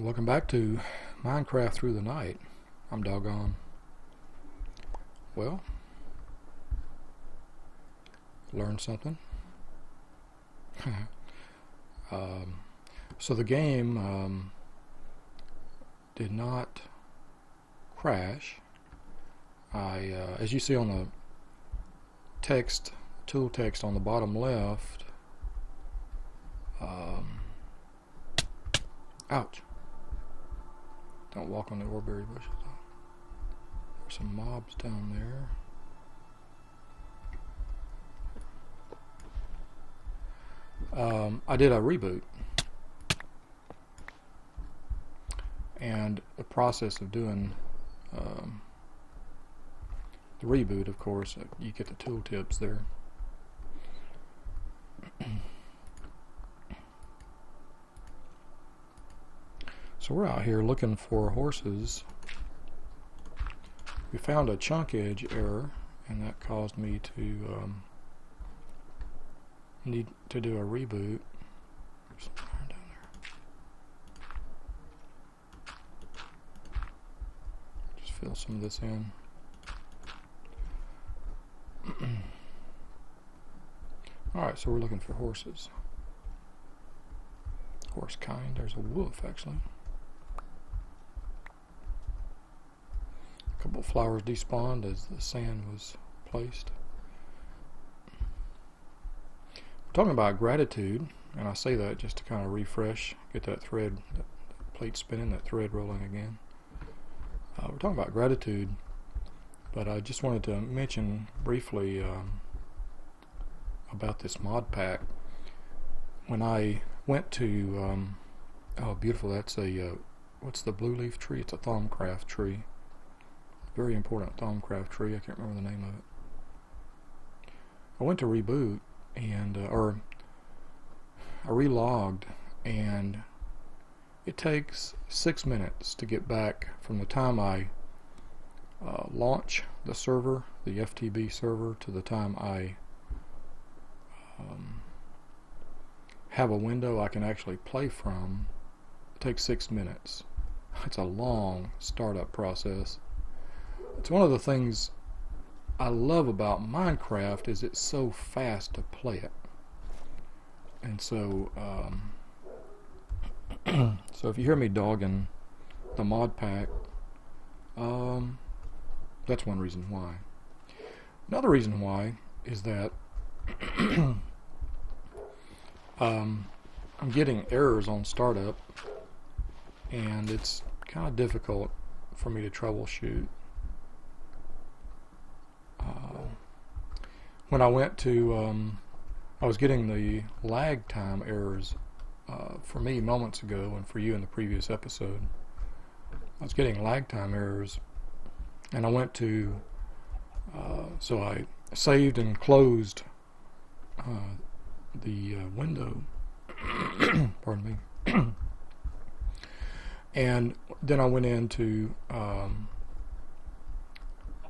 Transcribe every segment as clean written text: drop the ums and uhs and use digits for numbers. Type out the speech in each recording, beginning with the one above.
Welcome back to Minecraft Through the Night. I'm doggone. Well, learned something. So the game did not crash. As you see on the text, tool text on the bottom left, ouch. Don't walk on the oreberry bushes. There's some mobs down there. I did a reboot, and the process of doing the reboot, of course, you get the tooltips there. So we're out here looking for horses. We found a chunk edge error, and that caused me to need to do a reboot. There's some iron down there. Just fill some of this in. Alright, so we're looking for horses. Horse kind. There's a wolf, actually. A couple of flowers despawned as the sand was placed. We're talking about gratitude, and I say that just to kind of refresh, get that thread, that plate spinning, that thread rolling again. We're talking about gratitude, but I just wanted to mention briefly about this mod pack. When I went to, oh beautiful, that's a, what's the blue leaf tree? It's a Thaumcraft tree. Very important Thaumcraft tree. I can't remember the name of it. I went to reboot, and or I relogged, and it takes 6 minutes to get back from the time I launch the server, the FTB server, to the time I have a window I can actually play from. It takes 6 minutes. It's a long startup process. It's one of the things I love about Minecraft is it's so fast to play it. And so so if you hear me dogging the mod pack, that's one reason why. Another reason why is that I'm getting errors on startup, and it's kind of difficult for me to troubleshoot. When I went to, I was getting the lag time errors for me moments ago, and for you in the previous episode. I was getting lag time errors, and I went to, so I saved and closed the window, pardon me, and then I went in to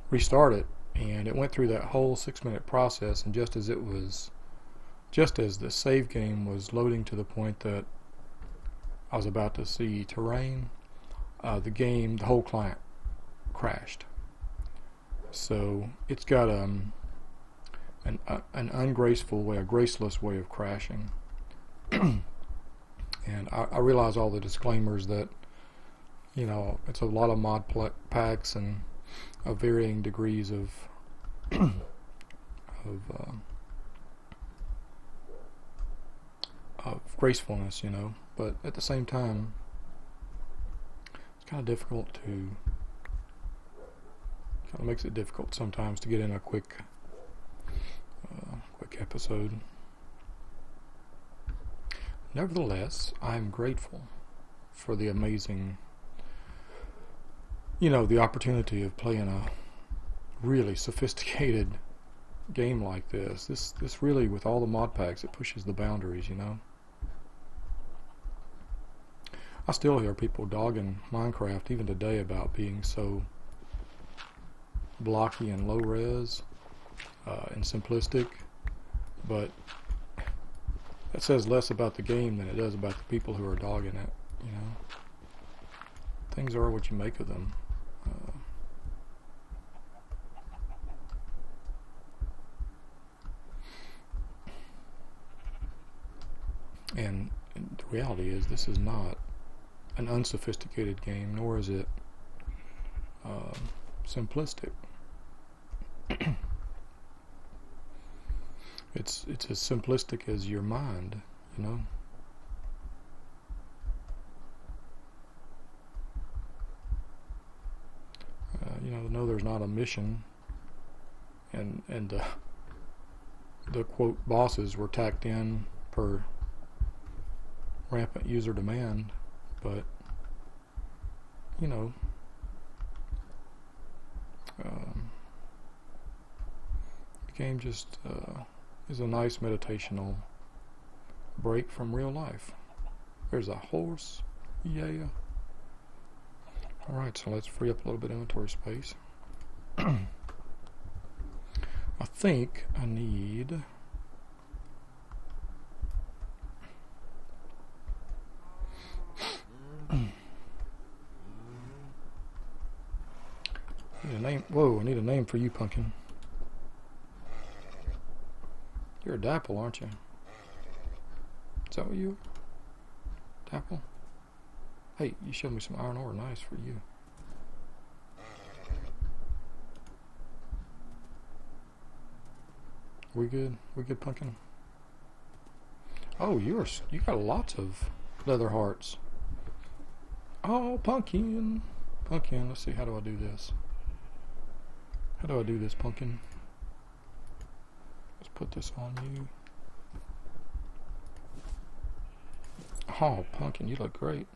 restart it, and it went through that whole 6 minute process, and just as the save game was loading to the point that I was about to see terrain, the whole client crashed. So it's got an ungraceful way, a graceless way of crashing. And I realize all the disclaimers that, you know, it's a lot of mod packs and of varying degrees of gracefulness, you know, but at the same time it's kind of difficult to, kind of makes it difficult sometimes to get in a quick episode. Nevertheless, I'm grateful for the amazing, you know, the opportunity of playing a really sophisticated game like this. This really, with all the mod packs, it pushes the boundaries, you know. I still hear people dogging Minecraft even today about being so blocky and low res and simplistic, but that says less about the game than it does about the people who are dogging it, you know. things are what you make of them. And the reality is, this is not an unsophisticated game, nor is it simplistic. It's as simplistic as your mind, you know. No, there's not a mission, and the quote bosses were tacked in per rampant user demand, but you know, the game just is a nice meditational break from real life. There's a horse, yeah. Alright, so let's free up a little bit of inventory space. I think I need a name. Whoa, I need a name for you, Punkin. You're a dapple, aren't you? Is that what you are? Dapple? Hey, you showed me some iron ore. Nice for you. We good? We good, Punkin? Oh, you got lots of leather hearts. Oh, Punkin. Punkin, let's see, how do I do this? How do I do this, Punkin? Let's put this on you. Oh, Punkin, you look great.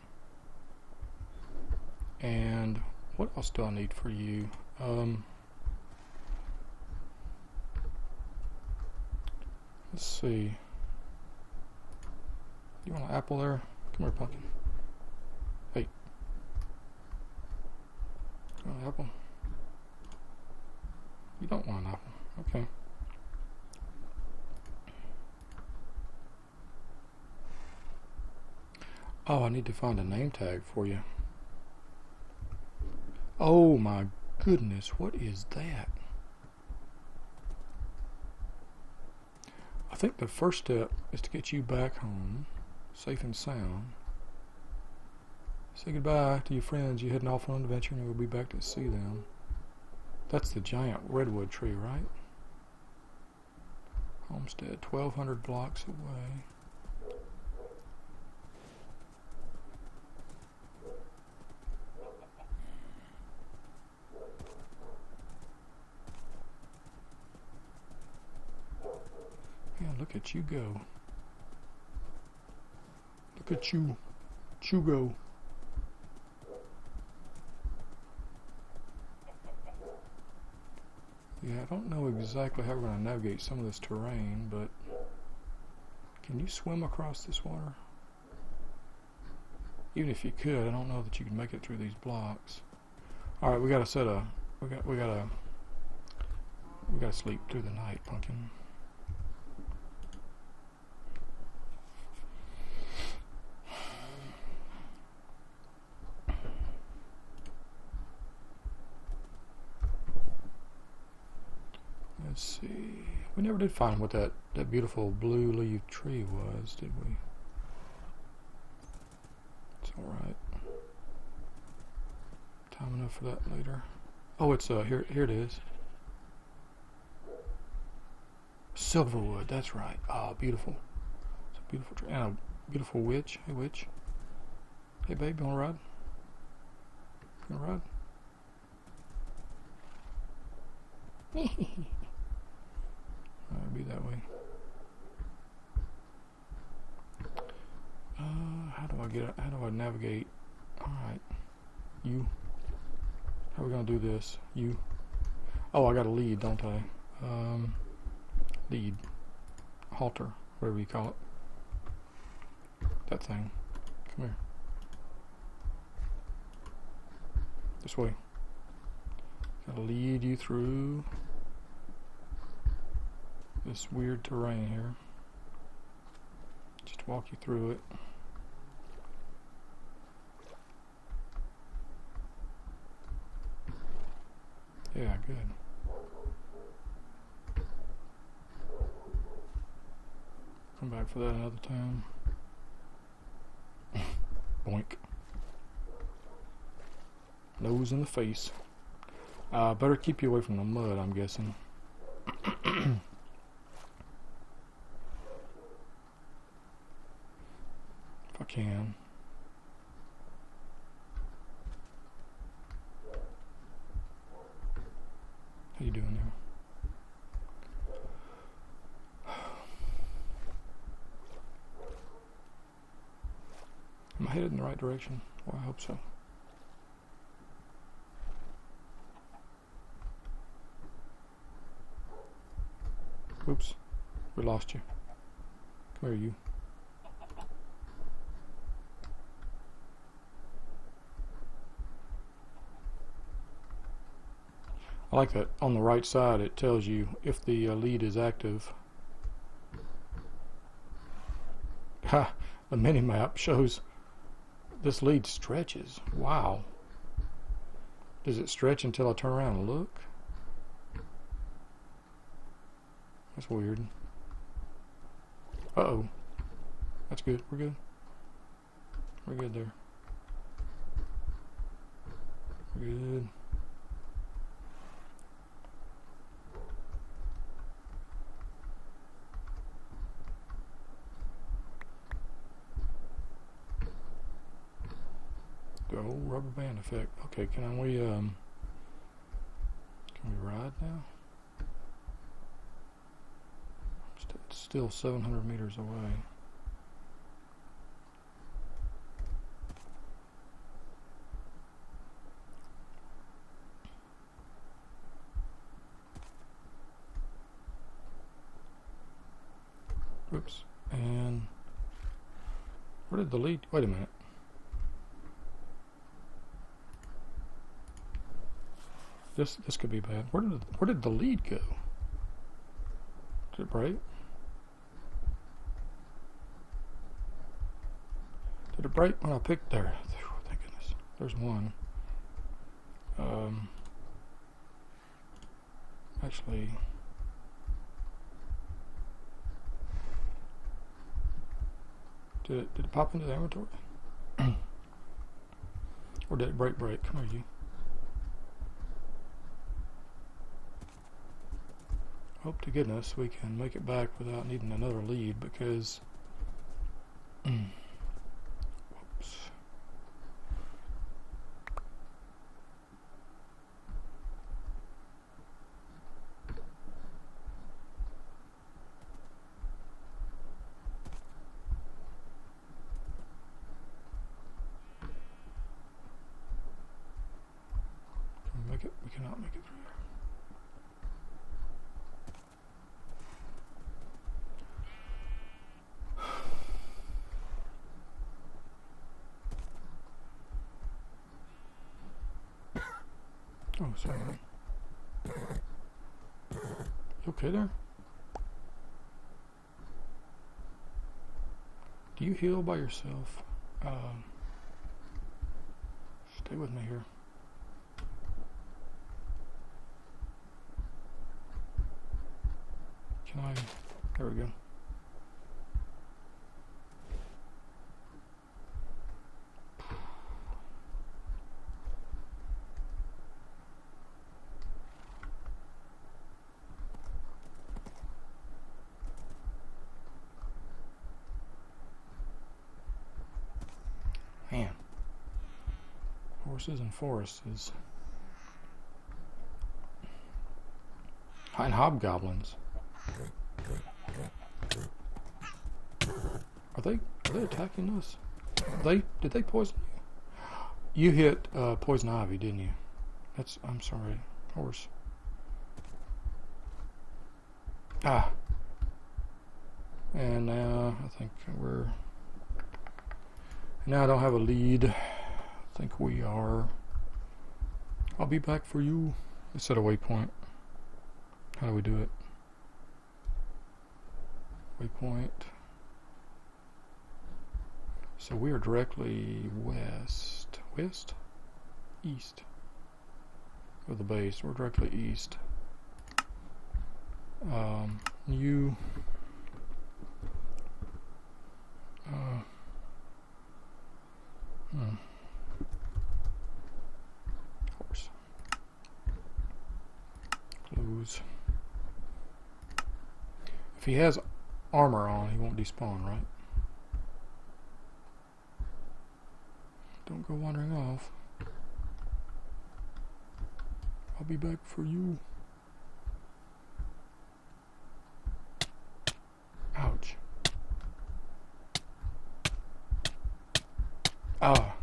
And what else do I need for you? Let's see. You want an apple there? Come here, Punkin. Hey. You want an apple? You don't want an apple. Okay. Oh, I need to find a name tag for you. Oh my goodness, what is that? I think the first step is to get you back home, safe and sound. Say goodbye to your friends. You're heading off on an adventure and we'll be back to see them. That's the giant redwood tree, right? Homestead, 1,200 blocks away. Yeah, look at you go. Look at you go. Yeah, I don't know exactly how we're going to navigate some of this terrain, but can you swim across this water? Even if you could, I don't know that you can make it through these blocks. All right, we got to set a we got to sleep through the night, Punkin. Let's see. We never did find what that beautiful blue leaf tree was, did we? It's alright. Time enough for that later. Oh, it's here it is. Silverwood, that's right. Ah, beautiful. It's a beautiful tree. And a beautiful witch. Hey, witch. Hey, babe, you wanna ride? You wanna ride? Alright, be that way. How do I navigate? Alright. You. How are we gonna do this? You. Oh, I got a lead, don't I? Lead. Halter, whatever you call it. That thing. Come here. This way. Gotta lead you through this weird terrain here. Just walk you through it. good. Come back for that another time. Boink. Nose in the face. Better keep you away from the mud, I'm guessing. If I can. How you doing there? Am I headed in the right direction? Well, I hope so. Oops, we lost you. Come here, you. I like that on the right side it tells you if the lead is active. Ha! The mini map shows this lead stretches. Wow. Does it stretch until I turn around and look? That's weird. Uh-oh. That's good. We're good. We're good there. We're good. The old rubber band effect. Okay, can we ride now? It's still 700 meters away. Oops. And where did the lead? Wait a minute. This could be bad. Where did the lead go? Did it break? Did it break when I picked there? Thank goodness. There's one. Actually, did it pop into the inventory? Or did it break? Come here, you. Hope to goodness we can make it back without needing another lead because whoops. Can we make it? We cannot make it through there. Oh, sorry. You okay there? Do you heal by yourself? Stay with me here. Can I? There we go. Man, horses and forests is... And hobgoblins. Are they attacking us? Did they poison you? You hit poison ivy, didn't you? I'm sorry, horse. Ah. And now I think we're... Now I don't have a lead. I think we are... I'll be back for you. Let's set a waypoint. How do we do it? Waypoint. So we are directly west. West? East. of the base. We're directly east. You horse. Close. If he has armor on, he won't despawn, right? Don't go wandering off. I'll be back for you. Ouch. Ah.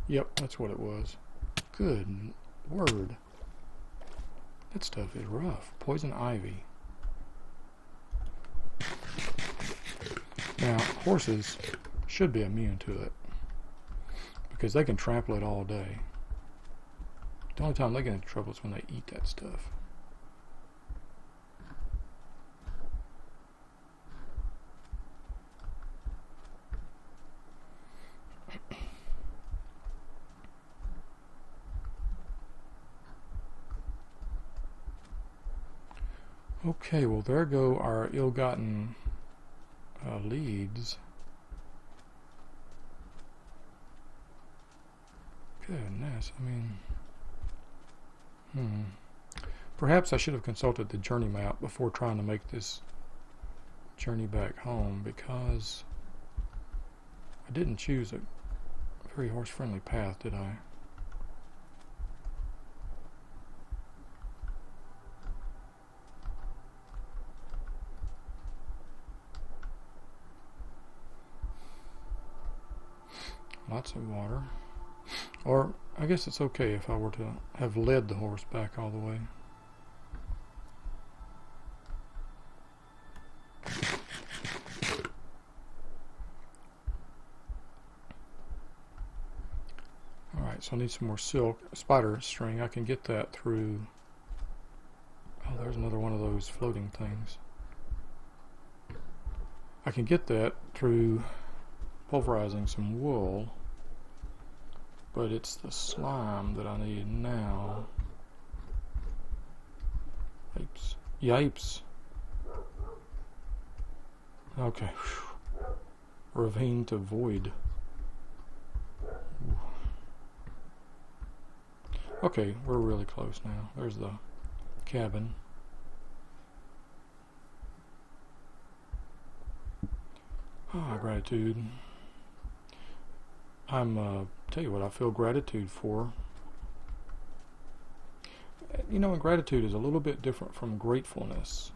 Yep, that's what it was. Good word. That stuff is rough. Poison ivy. Now, horses should be immune to it, because they can trample it all day. The only time they get into trouble is when they eat that stuff. Okay, well there go our ill-gotten leads. Goodness, I mean, perhaps I should have consulted the journey map before trying to make this journey back home, because I didn't choose a very horse-friendly path, did I? Lots of water. Or, I guess it's okay if I were to have led the horse back all the way. Alright, so I need some more silk. Spider string. I can get that through... Oh, there's another one of those floating things. I can get that through pulverizing some wool. But it's the slime that I need now. Yipes. Yipes. Okay. Whew. Ravine to void. Ooh. Okay, we're really close now. There's the cabin. Ah, gratitude. Tell you what, I feel gratitude for. You know, and gratitude is a little bit different from gratefulness.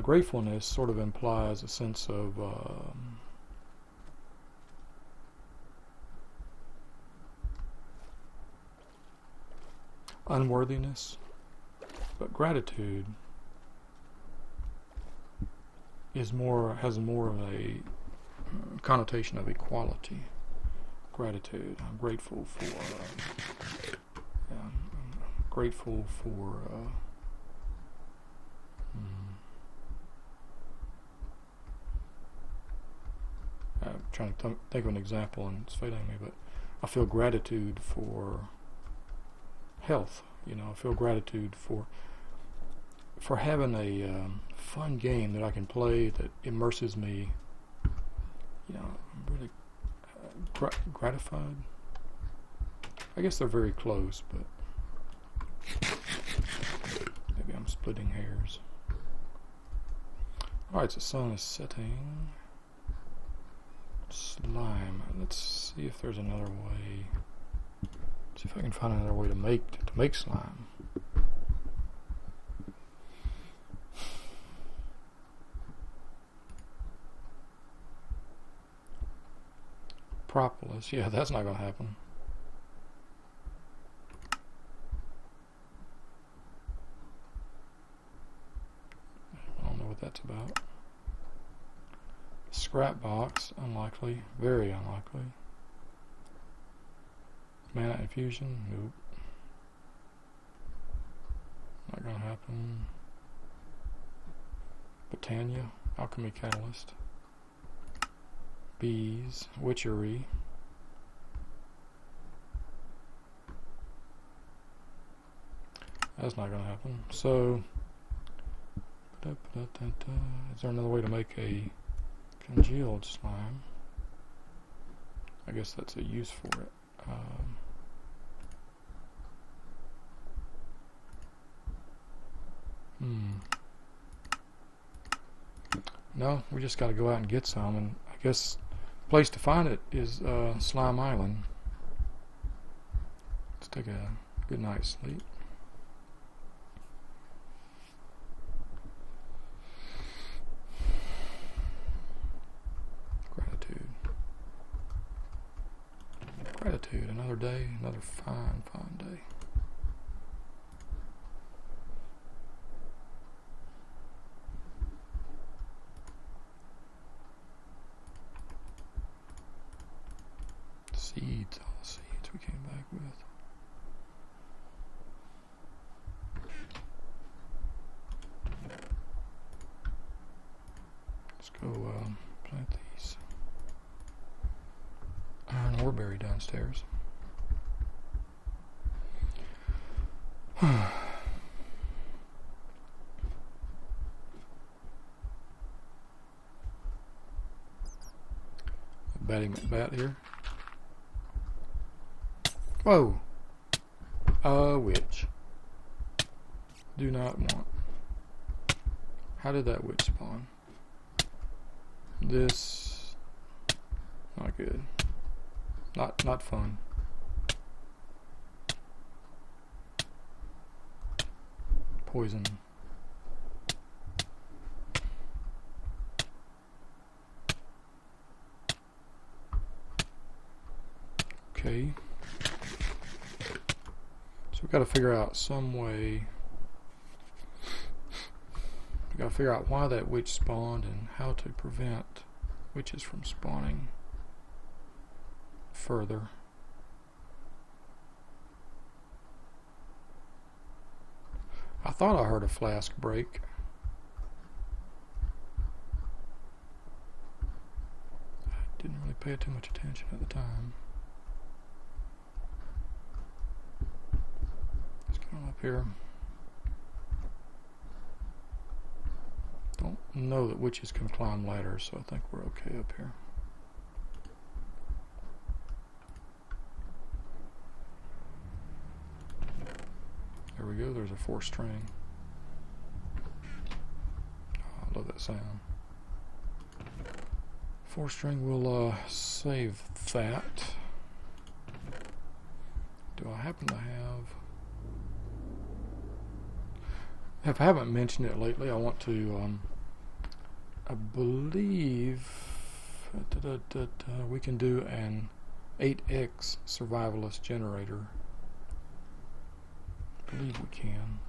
Gratefulness sort of implies a sense of unworthiness, but gratitude has more of a connotation of equality. Gratitude. I'm grateful for. I'm grateful for. I'm trying to think of an example, and it's failing me. But I feel gratitude for health. You know, I feel gratitude for having a fun game that I can play that immerses me. You know, I'm really gratified. I guess they're very close, but maybe I'm splitting hairs. Alright, so the sun is setting. Slime. Let's see if there's another way. See if I can find another way to make slime. Propolis. Yeah, that's not going to happen. I don't know what that's about. Scrap box. Unlikely. Very unlikely. Mana infusion. Nope. Not going to happen. Britannia. Alchemy catalyst. Bees, witchery. that's not going to happen. So, is there another way to make a congealed slime? I guess that's a use for it. No, we just got to go out and get some, and I guess the place to find it is Slime Island. Let's take a good night's sleep. Gratitude, another day, another fine, fine day. Seeds, all the seeds we came back with. Let's go plant these. Iron ore berry downstairs. Batty McBat here. Whoa! A witch. Do not want. How did that witch spawn? This not good. Not fun. Poison. Okay. So we've got to figure out some way. We've got to figure out why that witch spawned and how to prevent witches from spawning further. I thought I heard a flask break. I didn't really pay too much attention at the time. Let's get on up here. Don't know that witches can climb ladders, so I think we're okay up here. There we go, there's a 4-string. Oh, I love that sound. 4-string, we'll save that. Do I happen to have... If I haven't mentioned it lately, I want to, I believe we can do an 8x survivalist generator. I believe we can.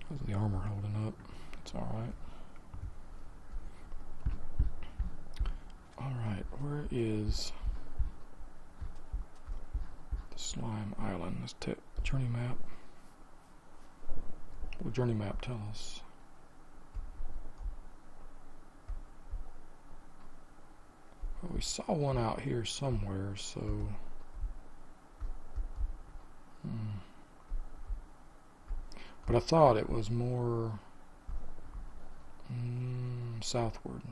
How's the armor holding up? It's alright. Alright, where is the Slime Island? Let's take journey map. What will journey map tell us? Well, we saw one out here somewhere, so but I thought it was more southward.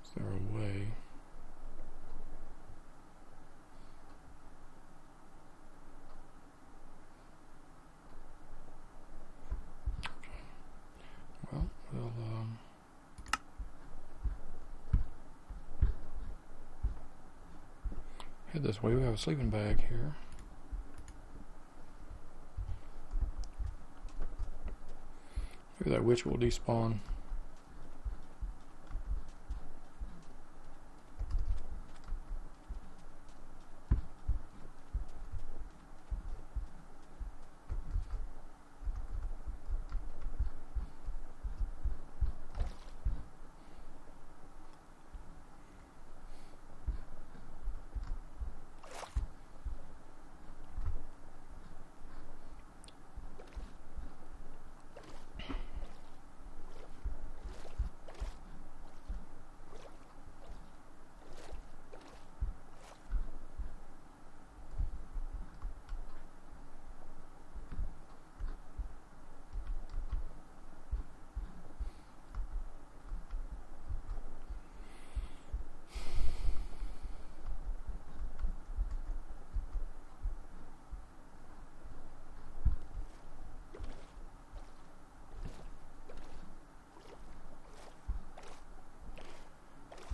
Is there a way? Okay. Well, we'll head this way. We have a sleeping bag here. Maybe that witch will despawn.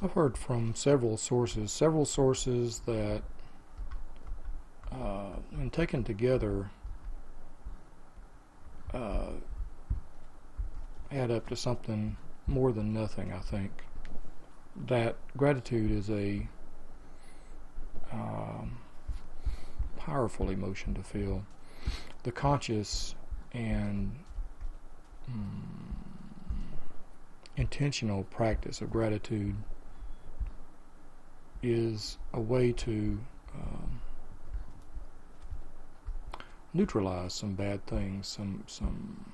I've heard from several sources that, when taken together, add up to something more than nothing, I think. That gratitude is a powerful emotion to feel. The conscious and intentional practice of gratitude is a way to neutralize some bad things, some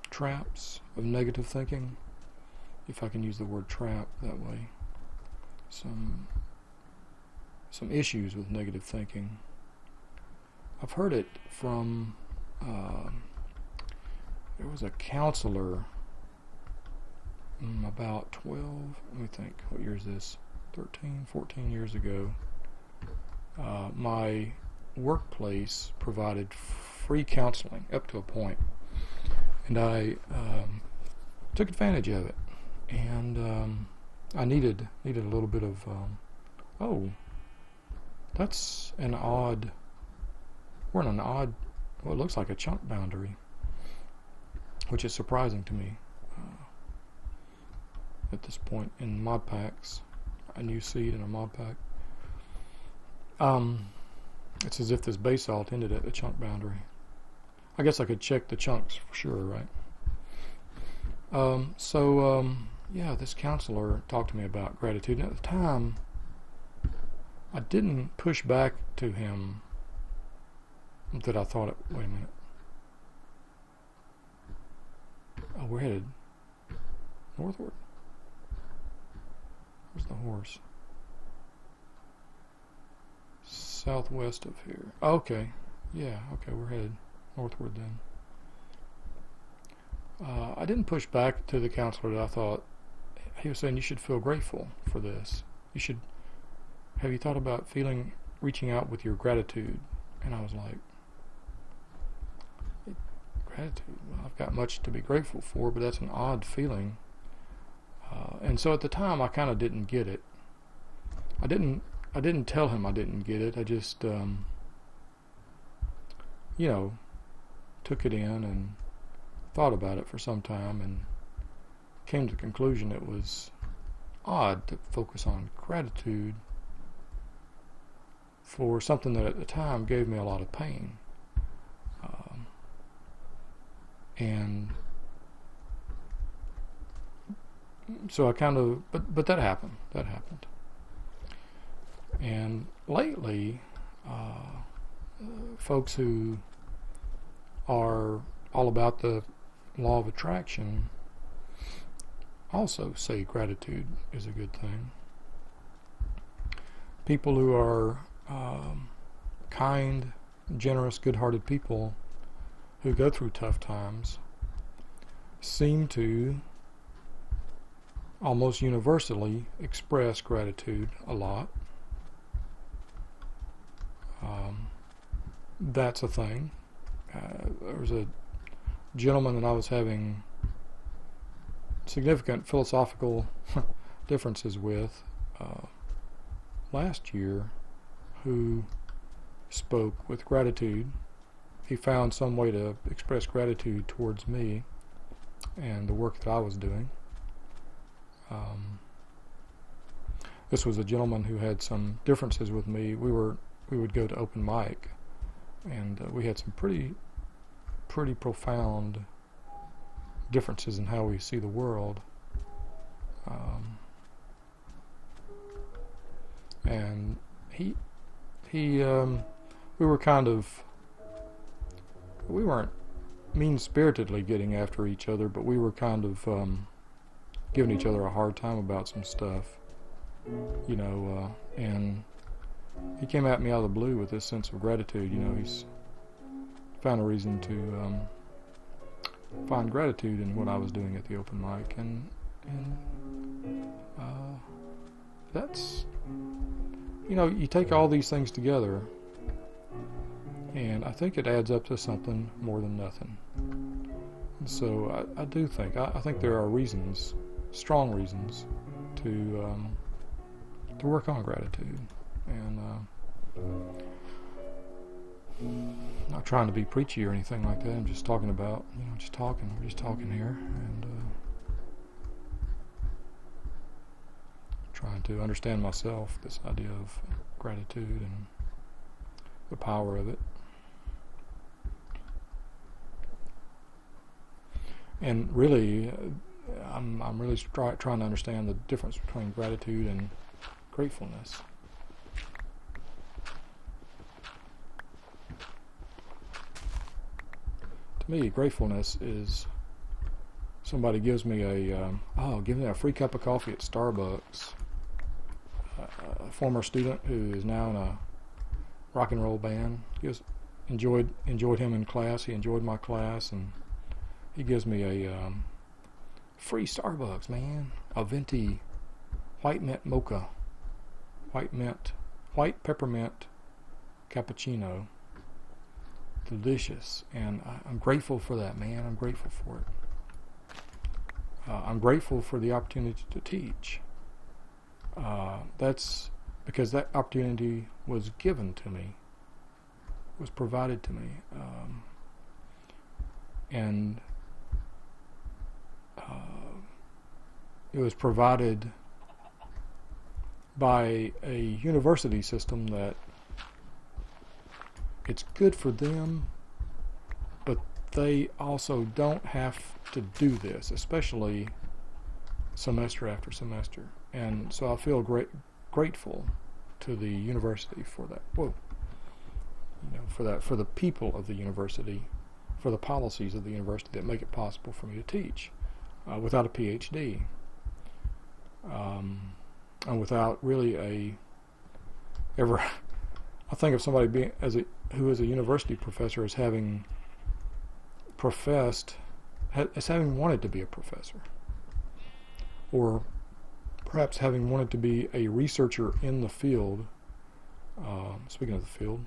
traps of negative thinking, if I can use the word trap that way. Some issues with negative thinking. I've heard it from there was a counselor about 12, let me think, what year is this? 13, 14 years ago. My workplace provided free counseling up to a point, and I took advantage of it. And I needed a little bit of oh, that's an odd, we're in an odd, well, it looks like a chunk boundary, which is surprising to me at this point in mod packs. A new seed in a mod pack. It's as if this basalt ended at the chunk boundary. I guess I could check the chunks for sure, right? Yeah, this counselor talked to me about gratitude, and at the time I didn't push back to him that I thought it, wait a minute. Oh, we're headed northward. Where's the horse? Southwest of here. Okay. Yeah, okay, we're headed northward then. I didn't push back to the counselor that I thought, he was saying you should feel grateful for this. You should, have you thought about reaching out with your gratitude? And I was like, gratitude? Well, I've got much to be grateful for, but that's an odd feeling. And so at the time, I kind of didn't get it. I didn't tell him I didn't get it. I just, took it in and thought about it for some time and came to the conclusion it was odd to focus on gratitude for something that at the time gave me a lot of pain. And so I kind of, but that happened. And lately, folks who are all about the law of attraction also say gratitude is a good thing. People who are kind, generous, good-hearted people who go through tough times seem to almost universally express gratitude a lot. That's a thing. There was a gentleman that I was having significant philosophical differences with last year who spoke with gratitude he found some way to express gratitude towards me and the work that I was doing. This was a gentleman who had some differences with me. We would go to open mic, and we had some pretty profound differences in how we see the world. And we weren't mean-spiritedly getting after each other, but we were kind of giving each other a hard time about some stuff, and he came at me out of the blue with this sense of gratitude. He's found a reason to find gratitude in what I was doing at the open mic, and that's, you take all these things together, and I think it adds up to something more than nothing. So I do think, I think there are reasons, strong reasons, to work on gratitude. And not trying to be preachy or anything like that. I'm just talking about, we're just talking here, and trying to understand myself, this idea of gratitude and the power of it. And really, I'm really trying to understand the difference between gratitude and gratefulness. To me, gratefulness is somebody gives me a free cup of coffee at Starbucks. A former student who is now in a rock and roll band. Enjoyed him in class. He enjoyed my class, and he gives me a free Starbucks, man. A venti white mint mocha, white peppermint cappuccino. Delicious, and I'm grateful for that, man. I'm grateful for it. I'm grateful for the opportunity to teach. That's because that opportunity was given to me, was provided to me, and it was provided by a university system that it's good for them, but they also don't have to do this, especially semester after semester. And so I feel grateful to the university for that. For the people of the university, for the policies of the university that make it possible for me to teach without a PhD, and without really I think of somebody who is a university professor as having having wanted to be a professor, or perhaps having wanted to be a researcher in the field, speaking of the field,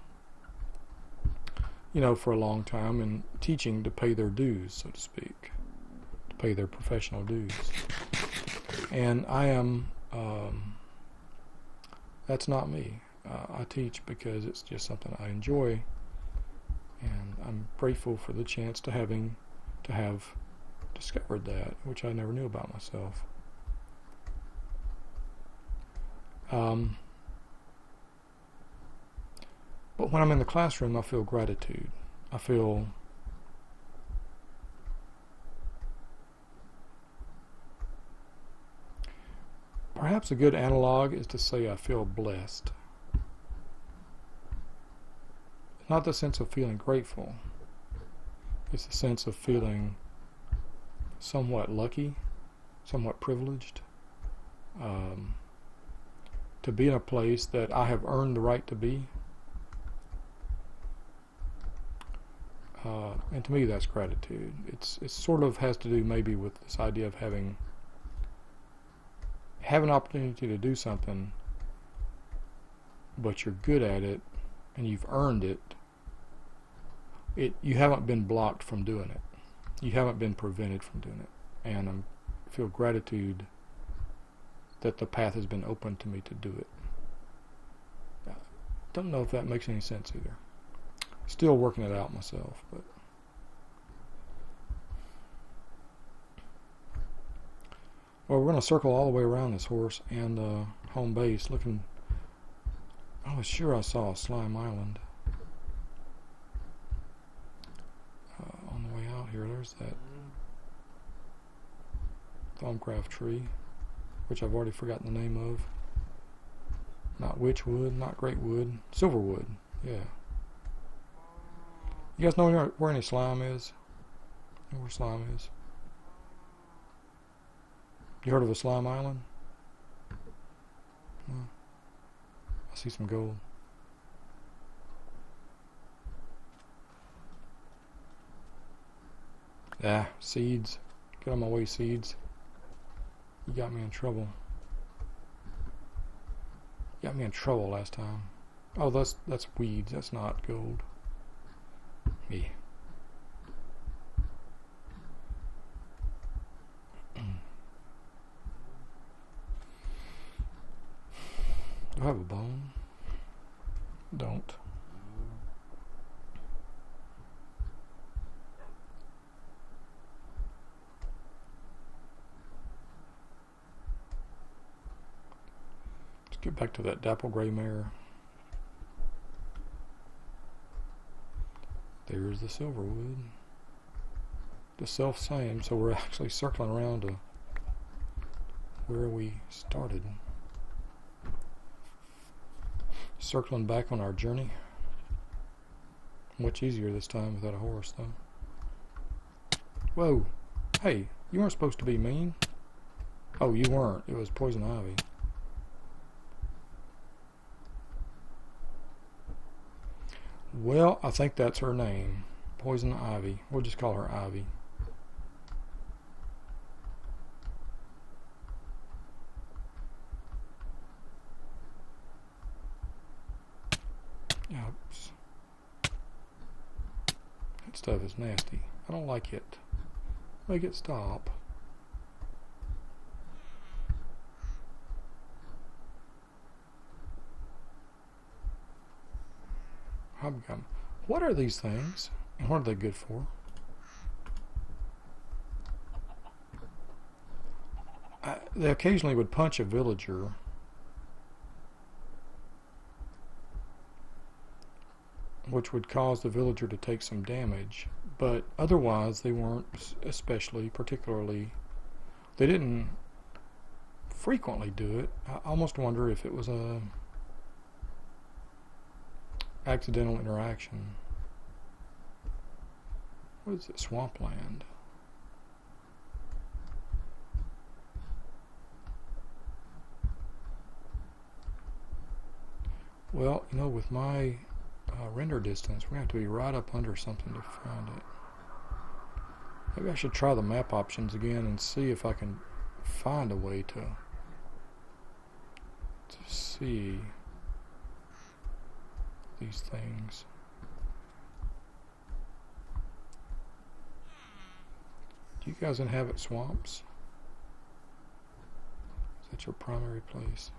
for a long time, and teaching to pay their dues, so to speak, to pay their professional dues. And I am, that's not me. I teach because it's just something I enjoy, and I'm grateful for the chance to have discovered that, which I never knew about myself. But when I'm in the classroom, I feel gratitude. I feel perhaps a good analog is to say I feel blessed. Not the sense of feeling grateful. It's the sense of feeling somewhat lucky, somewhat privileged, to be in a place that I have earned the right to be. And to me, that's gratitude. It sort of has to do maybe with this idea of having an opportunity to do something, but you're good at it and you've earned it. You haven't been blocked from doing it. You haven't been prevented from doing it. And I feel gratitude that the path has been open to me to do it. I don't know if that makes any sense either. Still working it out myself, but well, we're going to circle all the way around this horse and home base. Looking, I was sure I saw a slime island on the way out here. There's that Thaumcraft tree, which I've already forgotten the name of. Not Witchwood, not Greatwood, Silverwood. Yeah. You guys know where any slime is? Know where slime is? You heard of a slime island? No. I see some gold. Ah, seeds. Get on my way, seeds. You got me in trouble. You got me in trouble last time. Oh, that's weeds. That's not gold. Yeah. Do I have a bone? Don't. Let's get back to that dapple gray mare. There's the Silverwood. The self same, so we're actually circling around to where we started. Circling back on our journey. Much easier this time without a horse, though. Whoa. Hey, you weren't supposed to be mean. Oh, you weren't. It was poison ivy. Well, I think that's her name. Poison ivy. We'll just call her Ivy. Oops. That stuff is nasty. I don't like it. Make it stop. Hobgum. What are these things? And what are they good for? They occasionally would punch a villager. Which would cause the villager to take some damage. But otherwise, they weren't particularly. They didn't frequently do it. I almost wonder if it was a accidental interaction. What is it? Swampland. Well, you know, with my render distance, we're going to have to be right up under something to find it. Maybe I should try the map options again and see if I can find a way to see these things. Do you guys inhabit swamps? Is that your primary place?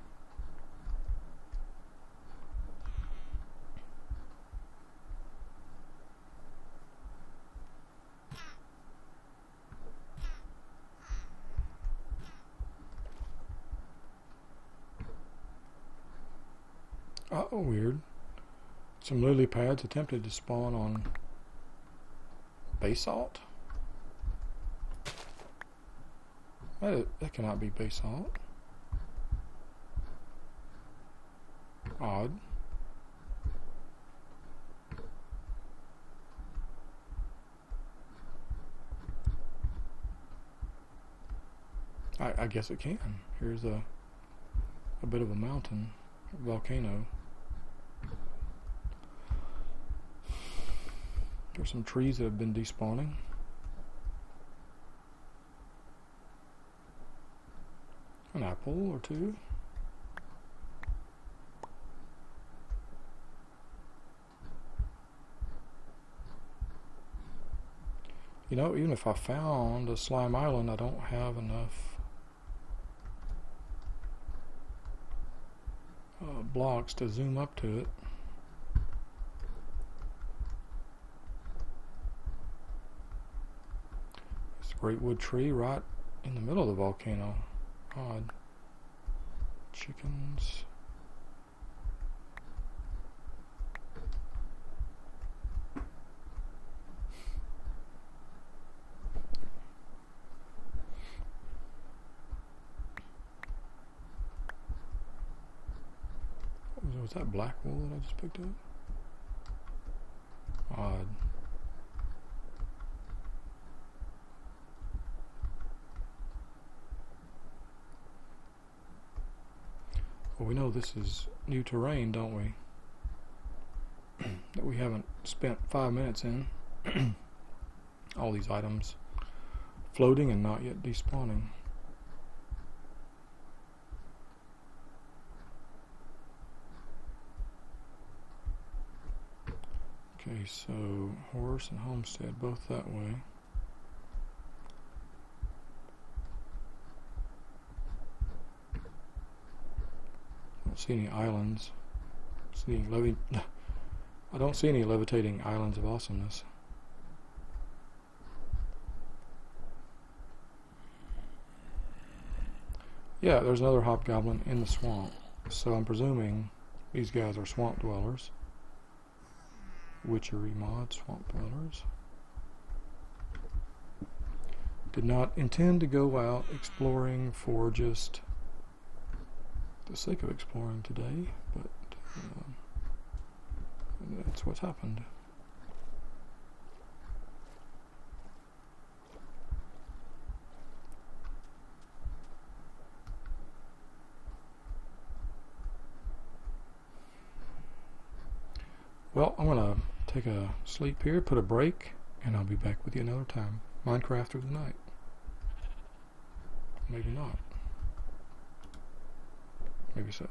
Oh, weird. Some lily pads attempted to spawn on basalt? That cannot be basalt. Odd. I guess it can. Here's a bit of a mountain, volcano. There's some trees that have been despawning. An apple or two. You know, even if I found a slime island, I don't have enough blocks to zoom up to it. Great wood tree right in the middle of the volcano. Odd. Chickens. Was that black wool that I just picked up? Odd. Well, we know this is new terrain, don't we? That we haven't spent 5 minutes in. All these items floating and not yet despawning. Okay, so horse and homestead, both that way. Don't see any islands. I don't see any levitating islands of awesomeness. Yeah, there's another hobgoblin in the swamp. So I'm presuming these guys are swamp dwellers. Witchery mod, swamp dwellers. Did not intend to go out exploring for just the sake of exploring today, but that's what's happened. Well, I'm going to take a sleep here, put a break, and I'll be back with you another time. Minecraft through the night. Maybe not. Maybe so.